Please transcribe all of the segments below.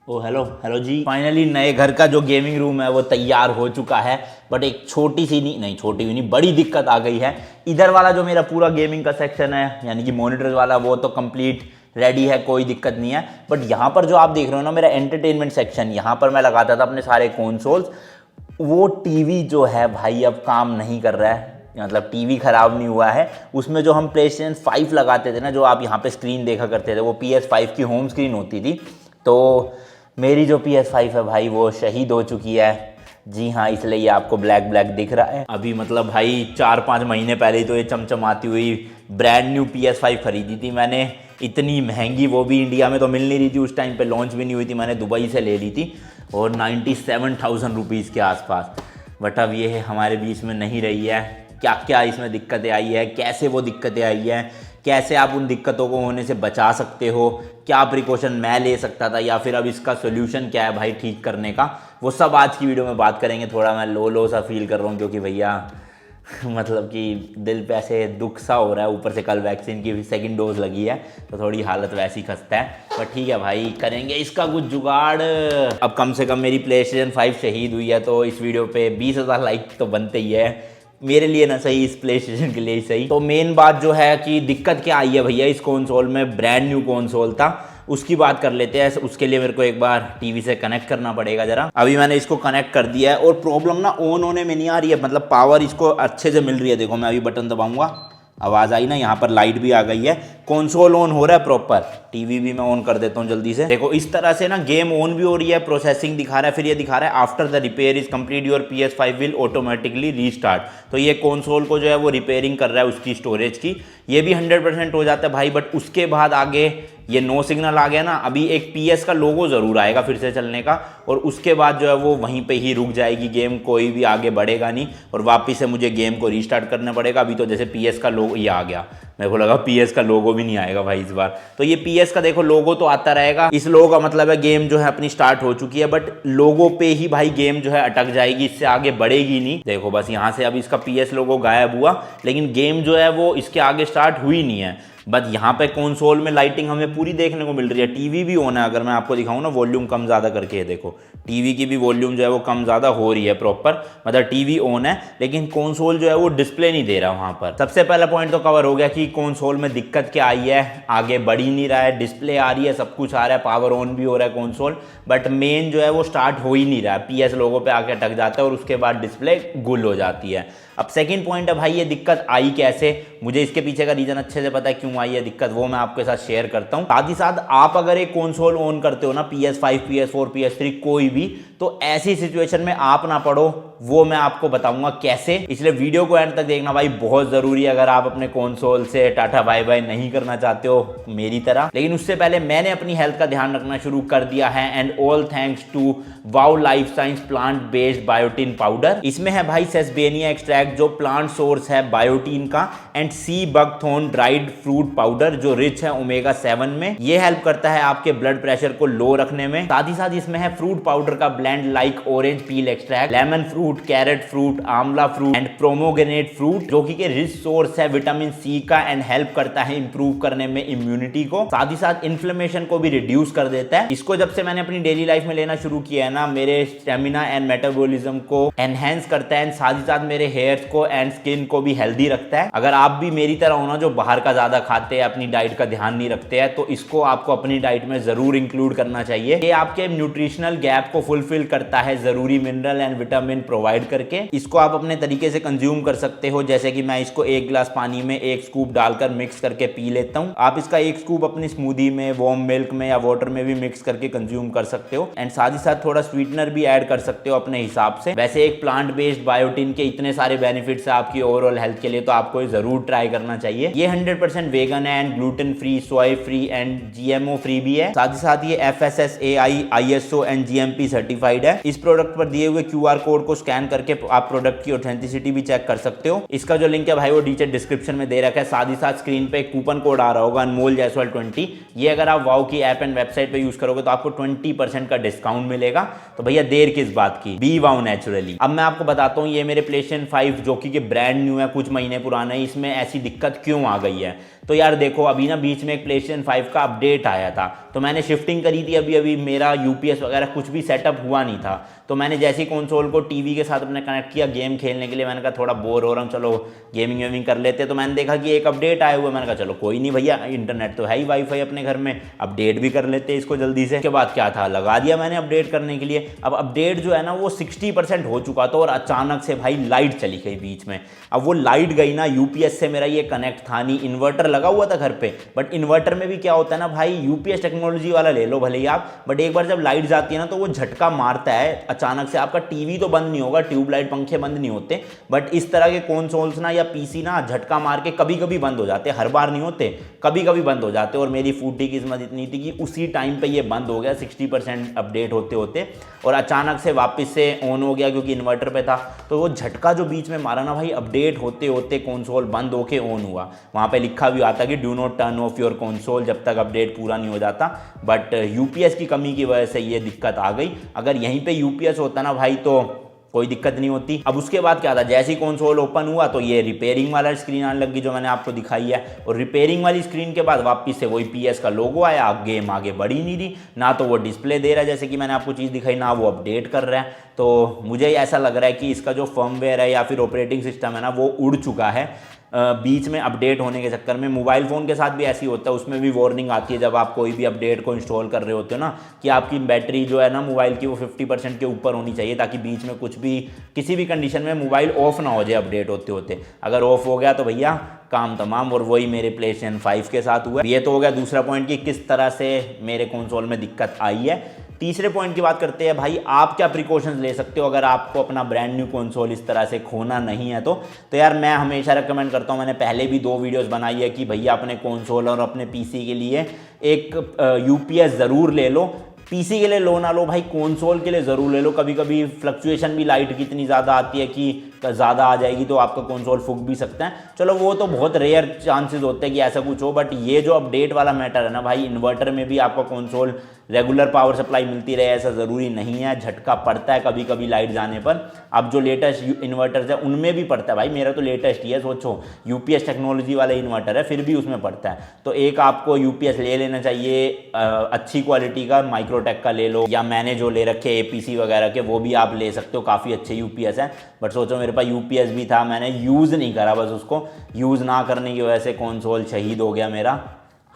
ओ hello hello जी। Finally नए घर का जो गेमिंग रूम है वो तैयार हो चुका है। बट एक छोटी सी नहीं छोटी भी नहीं, बड़ी दिक्कत आ गई है। इधर वाला जो मेरा पूरा गेमिंग का सेक्शन है यानी कि मॉनिटर्स वाला, वो तो कंप्लीट रेडी है, कोई दिक्कत नहीं है। बट यहाँ पर जो आप देख रहे हो ना, मेरा एंटरटेनमेंट सेक्शन, यहाँ पर मैं लगाता था अपने सारे कंसोल्स। वो टीवी जो है भाई अब काम नहीं कर रहा है, मतलब टीवी ख़राब नहीं हुआ है। उसमें जो हम PlayStation 5 लगाते थे ना, जो आप यहाँ पे स्क्रीन देखा करते थे, वो PS5 की होम स्क्रीन होती थी। तो मेरी जो PS5 है भाई वो शहीद हो चुकी है। जी हाँ, इसलिए ये आपको ब्लैक ब्लैक दिख रहा है। अभी मतलब भाई 4-5 महीने पहले ही तो ये चमचमाती हुई ब्रांड न्यू PS5 खरीदी थी मैंने। इतनी महंगी, वो भी इंडिया में तो मिल नहीं रही थी उस टाइम पे, लॉन्च भी नहीं हुई थी, मैंने दुबई से ले ली थी और 97,000 रुपीज़ के आसपास। बट अब ये हमारे बीच में नहीं रही है। क्या क्या इसमें दिक्कतें आई है, कैसे वो दिक्कतें आई हैं, कैसे आप उन दिक्कतों को होने से बचा सकते हो, क्या प्रिकॉशन मैं ले सकता था, या फिर अब इसका सोल्यूशन क्या है भाई ठीक करने का, वो सब आज की वीडियो में बात करेंगे। थोड़ा मैं लो लो सा फील कर रहा हूँ क्योंकि भैया मतलब कि दिल पे ऐसे दुख सा हो रहा है। ऊपर से कल वैक्सीन की सेकंड डोज लगी है तो थोड़ी हालत वैसी खस्ता है। पर ठीक है भाई, करेंगे इसका कुछ जुगाड़। अब कम से कम मेरी PlayStation 5 शहीद हुई है तो इस वीडियो पे 20,000 लाइक तो बनते ही है, मेरे लिए ना सही, इस PlayStation के लिए ही सही। तो मेन बात जो है कि दिक्कत क्या आई है भैया इस कंसोल में, ब्रांड न्यू कंसोल था, उसकी बात कर लेते हैं। उसके लिए मेरे को एक बार टीवी से कनेक्ट करना पड़ेगा जरा। अभी मैंने इसको कनेक्ट कर दिया है और प्रॉब्लम ना ऑन होने में नहीं आ रही है, मतलब पावर इसको अच्छे से मिल रही है। देखो मैं अभी बटन दबाऊंगा, आवाज़ आई ना, यहाँ पर लाइट भी आ गई है, कंसोल ऑन हो रहा है प्रॉपर। टीवी भी मैं ऑन कर देता हूँ जल्दी से। देखो इस तरह से ना गेम ऑन भी हो रही है, प्रोसेसिंग दिखा रहा है, फिर ये दिखा रहा है after the repair is complete your PS5 will automatically restart. तो ये कंसोल को जो है वो रिपेयरिंग कर रहा है उसकी स्टोरेज की। ये भी 100% हो जाता है भाई। बट उसके बाद आगे ये नो सिग्नल आ गया ना, अभी एक PS का लोगो ज़रूर आएगा फिर से चलने का, और उसके बाद जो है वो वहीं पे ही रुक जाएगी गेम, कोई भी आगे बढ़ेगा नहीं और वापस से मुझे गेम को रीस्टार्ट करना पड़ेगा। अभी तो जैसे PS का लोगो ये आ गया, मेरे को लगा PS का लोगो भी नहीं आएगा भाई इस बार। तो ये PS का देखो लोगो तो आता रहेगा, इस लोगो का मतलब है गेम जो है अपनी स्टार्ट हो चुकी है। बट लोगो पे ही भाई गेम जो है अटक जाएगी, इससे आगे बढ़ेगी नहीं। देखो बस यहाँ से अब इसका PS लोगो गायब हुआ, लेकिन गेम जो है वो इसके आगे स्टार्ट हुई नहीं है। बट यहाँ पे कंसोल में लाइटिंग हमें पूरी देखने को मिल रही है, टीवी भी ऑन है। अगर मैं आपको दिखाऊं ना, वॉल्यूम कम ज़्यादा करके, देखो टीवी की भी वॉल्यूम जो है वो कम ज़्यादा हो रही है प्रॉपर, मतलब टीवी ऑन है लेकिन कंसोल जो है वो डिस्प्ले नहीं दे रहा वहाँ पर। सबसे पहला पॉइंट तो कवर हो गया कि कंसोल में दिक्कत क्या आई है, आगे बढ़ ही नहीं रहा है, डिस्प्ले आ रही है, सब कुछ आ रहा है, पावर ऑन भी हो रहा है कंसोल, बट मेन जो है वो स्टार्ट हो ही नहीं रहा है। PS लोगों पे आके अटक जाता है और उसके बाद डिस्प्ले गुल हो जाती है। अब सेकंड पॉइंट है भाई, ये दिक्कत आई कैसे, मुझे इसके पीछे का रीजन अच्छे से पता है क्यों आई है दिक्कत, वो मैं आपके साथ शेयर करता हूँ। साथ ही साथ आप अगर एक कंसोल ऑन करते हो ना, PS5 PS4 PS3 कोई भी, तो ऐसी सिचुएशन में आप ना पड़ो, वो मैं आपको बताऊंगा कैसे। इसलिए वीडियो को एंड तक देखना भाई बहुत जरूरी है अगर आप अपने कंसोल से टाटा बाय बाय नहीं करना चाहते हो मेरी तरह। लेकिन उससे पहले मैंने अपनी हेल्थ का ध्यान रखना शुरू कर दिया है, and all thanks to wow life science plant based biotin powder. इसमें है भाई सेसबेनिया एक्सट्रैक्ट जो प्लांट सोर्स है बायोटीन का, and sea buckthorn dried fruit powder जो रिच है ओमेगा 7 में। ये हेल्प करता है आपके ब्लड प्रेशर को लो रखने में। साथ ही साथ इसमें है फ्रूट पाउडर का blend like orange peel extract, lemon fruit, carrot fruit, amla fruit and pomegranate fruit, जो कि रिच सोर्स है विटामिन सी का एंड हेल्प करता है इंप्रूव करने में इम्यूनिटी को। साथ ही साथ इन्फ्लेमेशन को भी रिड्यूस कर देता है। इसको जब से मैंने अपनी डेली लाइफ में लेना शुरू किया है ना, मेरे स्टेमिना एंड मेटाबॉलिज्म को एनहेंस करता है, साथ ही साथ मेरे हेयर्स को एंड स्किन को भी हेल्दी रखता है। अगर आप भी मेरी तरह हो ना, जो बाहर का ज्यादा खाते हैं, अपनी डाइट का ध्यान नहीं रखते हैं, तो इसको आपको अपनी डाइट में जरूर इंक्लूड करना चाहिए। ये आपके न्यूट्रिशनल गैप को फुलफिल करता है जरूरी मिनरल एंड विटामिन प्रोवाइड करके। इसको आप अपने तरीके से कंज्यूम कर सकते हो, जैसे कि मैं इसको 1 गिलास पानी में 1 स्कूप डालकर मिक्स करके पी लेता हूँ। आप इसका 1 स्कूप अपनी स्मूदी में, वार्म मिल्क में या वाटर में भी मिक्स करके कंज्यूम कर सकते हो, एंड साथ ही साथ थोड़ा स्वीटनर भी ऐड कर सकते हो अपने हिसाब से। वैसे एक प्लांट बेस्ड बायोटीन के इतने सारे बेनिफिट्स है आपकी ओवरऑल हेल्थ के लिए, तो आपको जरूर ट्राई करना चाहिए। ये 100% वेगन है and gluten free, soy free and GMO free भी है। साथ ही साथ ये FSSAI ISO and GMP certified है। इस प्रोडक्ट पर दिए हुए QR कोड को स्कैन करके आप प्रोडक्ट की ऑथेंटिसिटी भी चेक कर सकते हो। इसका जो लिंक है भाई वो नीचे डिस्क्रिप्शन में दे रखा है। साथ ही साथ स्क्रीन पे एक कूपन कोड आ रहा होगा अनमोल जायसवाल 20। ये अगर आप वाओ की ऐप एंड वेबसाइट पे यूज करोगे तो आपको 20% का डिस्काउंट मिलेगा। तो भैया देर किस बात की, बी वाओ नेचुरली। अब मैं आपको बताता हूँ, ये मेरे PlayStation 5 5 जो कि ब्रांड न्यू है, कुछ महीने पुराना है, इसमें ऐसी दिक्कत क्यों आ गई है? तो यार देखो, अभी ना बीच में एक PlayStation 5 का अपडेट आया था, तो मैंने शिफ्टिंग करी थी, अभी अभी मेरा यूपीएस वगैरह कुछ भी सेटअप हुआ नहीं था। तो मैंने जैसे ही कंसोल को टीवी के साथ अपने कनेक्ट किया गेम खेलने के लिए, मैंने कहा थोड़ा बोर हो रहा हूँ, चलो गेमिंग वेमिंग कर लेते। तो मैंने देखा कि एक अपडेट आया हुआ है, मैंने कहा चलो कोई नहीं भैया, इंटरनेट तो है ही, वाईफाई अपने घर में, अपडेट भी कर लेते हैं इसको जल्दी से। उसके बाद क्या था, लगा दिया मैंने अपडेट करने के लिए। अब अपडेट जो है ना वो 60% हो चुका था और अचानक से भाई लाइट चली गई बीच में। अब वो लाइट गई ना, यूपीएस से मेरा ये कनेक्ट था नहीं, इन्वर्टर लगा हुआ था घर पे, बट इन्वर्टर में भी क्या होता है ना भाई, यूपीएस टेक्नोलॉजी वाला ले लो भले ही आप, बट एक बार जब लाइट जाती है ना तो वो झटका मारता है अचानक से। आपका टीवी तो बंद नहीं होगा, ट्यूबलाइट पंखे बंद नहीं होते, बट इस तरह के कंसोल्स ना या पीसी ना झटका मार के कभी कभी बंद हो जाते हैं, हर बार नहीं होते, कभी कभी बंद हो जाते हैं। और मेरी फूटी किस्मत इतनी थी कि उसी टाइम पे ये बंद हो गया 60% अपडेट होते होते, और अचानक से वापस से ऑन हो गया क्योंकि इन्वर्टर पे था। तो वो झटका जो बीच में मारा ना भाई, अपडेट होते होते कंसोल बंद होके ऑन हुआ। वहाँ पे लिखा भी आता कि do not turn off your console जब तक अपडेट पूरा नहीं हो जाता, बट यूपीएस की कमी की वजह से ये दिक्कत आ गई। अगर यहीं पे यूपीएस होता ना भाई तो कोई दिक्कत नहीं होती। अब उसके बाद क्या था, जैसे ही कंसोल ओपन हुआ तो ये रिपेयरिंग वाला स्क्रीन आने लगी जो मैंने आपको दिखाई है, और रिपेयरिंग वाली स्क्रीन के बाद वापस से वही पीएस का लोगो आया। गेम आगे बढ़ी नहीं रही, ना तो वो डिस्प्ले दे रहा है जैसे कि मैंने आपको चीज़ दिखाई, ना वो अपडेट कर रहा है। तो मुझे ऐसा लग रहा है कि इसका जो फर्मवेयर है या फिर ऑपरेटिंग सिस्टम है ना वो उड़ चुका है बीच में अपडेट होने के चक्कर में। मोबाइल फ़ोन के साथ भी ऐसी होता है, उसमें भी वार्निंग आती है जब आप कोई भी अपडेट को इंस्टॉल कर रहे होते हो ना, कि आपकी बैटरी जो है ना मोबाइल की वो 50% के ऊपर होनी चाहिए, ताकि बीच में कुछ भी किसी भी कंडीशन में मोबाइल ऑफ ना हो जाए अपडेट होते होते। अगर ऑफ हो गया तो भैया काम तमाम, और वही मेरे PlayStation 5 के साथ हुआ। ये तो हो गया दूसरा पॉइंट कि किस तरह से मेरे कंसोल में दिक्कत आई है। तीसरे पॉइंट की बात करते हैं भाई, आप क्या प्रिकॉशंस ले सकते हो अगर आपको अपना ब्रांड न्यू कंसोल इस तरह से खोना नहीं है तो यार मैं हमेशा रेकमेंड करता हूँ, मैंने पहले भी 2 वीडियोस बनाई है कि भैया अपने कंसोल और अपने पीसी के लिए एक यूपीएस ज़रूर ले लो। पीसी के लिए लो ना लो भाई, कंसोल के लिए ज़रूर ले लो। कभी कभी फ्लक्चुएशन भी लाइट की इतनी ज़्यादा आती है कि ज़्यादा आ जाएगी तो आपका कंसोल फूक भी सकता है। चलो वो तो बहुत रेयर चांसेस होते हैं कि ऐसा कुछ हो, बट ये जो अपडेट वाला मैटर है ना भाई, इन्वर्टर में भी आपका कंसोल रेगुलर पावर सप्लाई मिलती रहे ऐसा ज़रूरी नहीं है, झटका पड़ता है कभी कभी लाइट जाने पर। अब जो लेटेस्ट इन्वर्टर्स है उनमें भी पड़ता है भाई, मेरा तो लेटेस्ट ही है, सोचो यूपीएस टेक्नोलॉजी वाला इन्वर्टर है फिर भी उसमें पड़ता है। तो एक आपको यूपीएस ले लेना चाहिए, अच्छी क्वालिटी का माइक्रोटेक का ले लो, या मैंने जो ले रखे एपीसी वगैरह के वो भी आप ले सकते हो, काफ़ी अच्छे यूपीएस है। बट सोचो मेरे पास यूपीएस भी था, मैंने यूज़ नहीं करा, बस उसको यूज़ ना करने की वजह से कंसोल शहीद हो गया मेरा।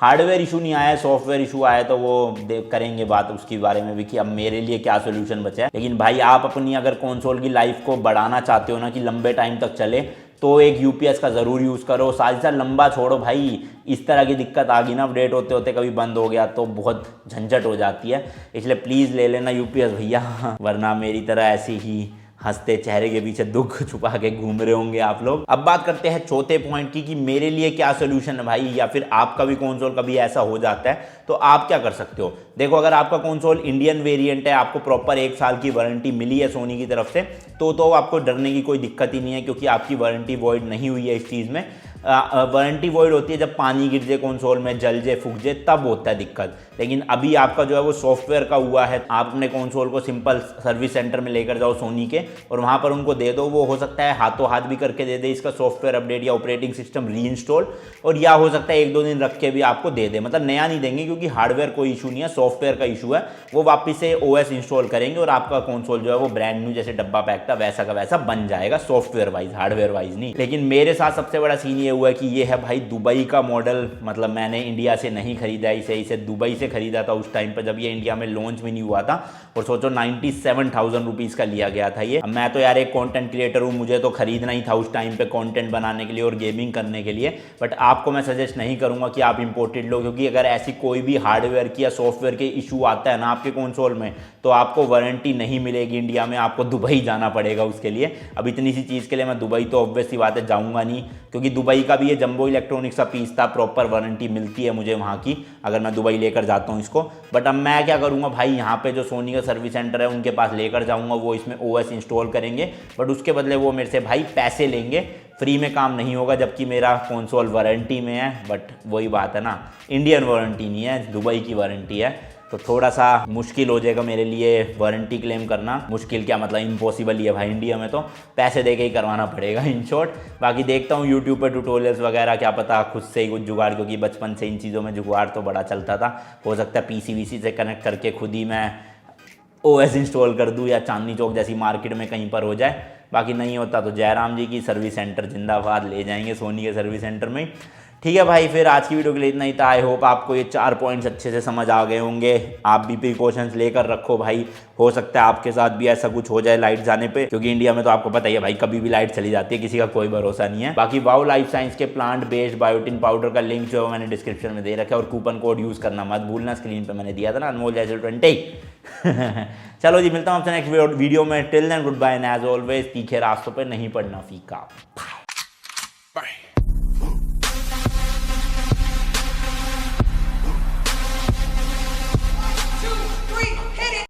हार्डवेयर इशू नहीं आया, सॉफ्टवेयर इशू आया तो वो करेंगे बात उसके बारे में भी कि अब मेरे लिए क्या सोल्यूशन बचा है। लेकिन भाई आप अपनी अगर कंसोल की लाइफ को बढ़ाना चाहते हो ना कि लंबे टाइम तक चले, तो एक यूपीएस का ज़रूर यूज़ करो। साथ साथ लंबा छोड़ो भाई, इस तरह की दिक्कत आ गई ना अपडेट होते होते कभी बंद हो गया तो बहुत झंझट हो जाती है। इसलिए प्लीज़ ले लेना यूपीएस भैया, वरना मेरी तरह ऐसी ही हंसते चेहरे के पीछे दुख छुपा के घूम रहे होंगे आप लोग। अब बात करते हैं चौथे पॉइंट की कि मेरे लिए क्या सोल्यूशन है भाई, या फिर आपका भी कंसोल कभी ऐसा हो जाता है तो आप क्या कर सकते हो। देखो, अगर आपका कंसोल इंडियन वेरिएंट है, आपको प्रॉपर 1 साल की वारंटी मिली है सोनी की तरफ से, तो आपको डरने की कोई दिक्कत ही नहीं है, क्योंकि आपकी वारंटी वॉइड नहीं हुई है इस चीज़ में। वारंटी वॉइड होती है जब पानी गिर जाए कंसोल में, जल जाए, फूक जाए, तब होता है दिक्कत। लेकिन अभी आपका जो है वो सॉफ्टवेयर का हुआ है। आप अपने कंसोल को सिंपल सर्विस सेंटर में लेकर जाओ सोनी के, और वहाँ पर उनको दे दो, वो हो सकता है हाथों हाथ भी करके दे दे इसका सॉफ्टवेयर अपडेट या ऑपरेटिंग सिस्टम रीइंस्टॉल, और या हो सकता है 1-2 दिन रख के भी आपको दे दे। मतलब नया नहीं देंगे क्योंकि हार्डवेयर कोई इशू नहीं है, सॉफ्टवेयर का इशू है। वो वापस से ओएस इंस्टॉल करेंगे और आपका कंसोल जो है वो ब्रांड न्यू जैसे डब्बा पैक था वैसा का वैसा बन जाएगा, सॉफ्टवेयर वाइज, हार्डवेयर वाइज नहीं। लेकिन मेरे साथ सबसे बड़ा सीन ये हुआ है कि ये है भाई दुबई का मॉडल, मतलब मैंने इंडिया से नहीं खरीदा इसे दुबई से खरीदा था उस टाइम पर जब ये इंडिया में लॉन्च भी नहीं हुआ था, और सोचो 97,000 रुपीज़ का लिया गया था ये। अब मैं तो यार एक कंटेंट क्रिएटर हूँ, मुझे तो खरीदना ही था उस टाइम पे कंटेंट बनाने के लिए और गेमिंग करने के लिए। बट आपको मैं सजेस्ट नहीं करूँगा कि आप इंपोर्टेड लो, क्योंकि अगर ऐसी कोई भी हार्डवेयर की या सॉफ्टवेयर के इशू आता है ना आपके कंसोल में, तो आपको वारंटी नहीं मिलेगी इंडिया में, आपको दुबई जाना पड़ेगा उसके लिए। अब इतनी सी चीज़ के लिए मैं दुबई तो ऑब्वियस सी बात है जाऊँगा नहीं, क्योंकि दुबई का भी ये जंबो इलेक्ट्रॉनिक्स का पीस था, प्रॉपर वारंटी मिलती है मुझे वहाँ की अगर मैं दुबई लेकर जाता हूँ इसको। बट अब मैं क्या करूँगा भाई, यहाँ पे जो सोनी का सर्विस सेंटर है उनके पास लेकर जाऊँगा, वो इसमें ओएस इंस्टॉल करेंगे, बट उसके बदले वो मेरे से भाई पैसे लेंगे, फ्री में काम नहीं होगा, जबकि मेरा कंसोल वारंटी में है। बट वही बात है ना, इंडियन वारंटी नहीं है, दुबई की वारंटी है। तो थोड़ा सा मुश्किल हो जाएगा मेरे लिए वारंटी क्लेम करना। मुश्किल क्या मतलब इम्पॉसिबल ही है भाई, इंडिया में तो पैसे दे के ही करवाना पड़ेगा इन शॉर्ट। बाकी देखता हूँ यूट्यूब पर ट्यूटोरियल्स वगैरह, क्या पता खुद से ही कुछ जुगाड़, क्योंकि बचपन से इन चीज़ों में जुगाड़ तो बड़ा चलता था। हो सकता है पीसी वीसी से कनेक्ट करके खुद ही मैं ओएस इंस्टॉल कर दूँ या चांदनी चौक जैसी मार्केट में कहीं पर हो जाए। बाकी नहीं होता तो जयराम जी की सर्विस सेंटर जिंदाबाद, ले जाएंगे सोनी के सर्विस सेंटर में। ठीक है भाई, फिर आज की वीडियो के लिए इतना ही था। आई होप आपको ये 4 पॉइंट्स अच्छे से समझ आ गए होंगे। आप भी प्रिकॉशंस लेकर रखो भाई, हो सकता है आपके साथ भी ऐसा कुछ हो जाए लाइट जाने पे, क्योंकि इंडिया में तो आपको पता ही है भाई कभी भी लाइट चली जाती है, किसी का कोई भरोसा नहीं है। बाकी वाओ लाइफ साइंस के प्लांट बेस्ड बायोटिन पाउडर का लिंक जो है मैंने डिस्क्रिप्शन में दे रखा है, और कूपन कोड यूज़ करना मत भूलना, स्क्रीन पर मैंने दिया था ना, अनमोल जैसल 20। चलो जी, मिलता हूँ आपसे नेक्स्ट वीडियो में। Till then good bye and as always तीखे रास्तों पर नहीं पड़ना फीका।